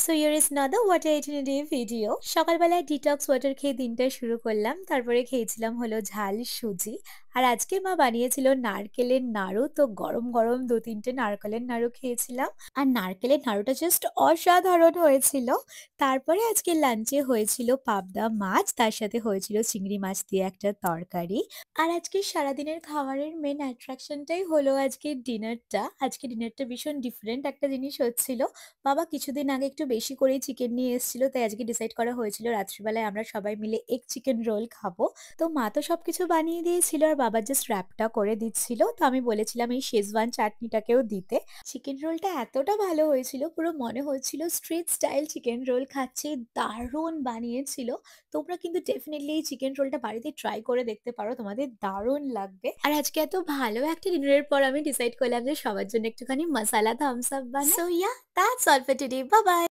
So here is another water itinerary video. সকালবেলায় detox water খেয়ে দিনটা শুরু করলাম। তারপরে খেয়েছিলাম হলো ঝাল সুজি। আর আজকে মা বানিয়েছিল নারকেলের নাড়ু। তো গরম, গরম ২-৩ টে নারকেলের নাড়ু খেয়েছিলাম। আর নারকেলের নাড়ুটা জাস্ট অসাধারণ হয়েছিল। তারপরে আজকে লাঞ্চে হয়েছিল পাবদা মাছ, তার সাথে হয়েছিল চিংড়ি মাছ দিয়ে একটা তরকারি। আর আজকে সারাদিনের খাবারের মেইন অ্যাট্রাকশনটাই হলো আজকের ডিনারটা। আজকে ডিনারটা ভীষণ ডিফারেন্ট একটা জিনিস হচ্ছিল। বাবা কিছুদিন আগে একটু বেশি করেই চিকেন নিয়ে এসেছিল। তাই আজকে ডিসাইড করা হয়েছিল রাত্রিবেলায় আমরা সবাই মিলে এগ চিকেন রোল খাবো। তো মা তো সবকিছু বানিয়ে দিয়েছিল আর বাবা জাস্ট র‍্যাপটা করে দিচ্ছিল। তো আমি বলেছিলাম এই শেজওয়ান চাটনিটাকেও দিতে। চিকেন রোলটা এতটা ভালো হয়েছিল পুরো মনে হচ্ছিল স্ট্রিট স্টাইল চিকেন রোল খাচ্ছি। দারুণ বানিয়েছিল। তোমরা কিন্তু ডেফিনিটলি এই চিকেন রোলটা বাড়িতে ট্রাই করে দেখতে পারো। তোমাদের দারুণ লাগবে। আর আজকে এত ভালো একটা ডিনারের পর আমি ডিসাইড করলাম যে সবার জন্য একটুখানি মাসালা থামস আপ বানাই। So yeah, that's all for today. Bye bye.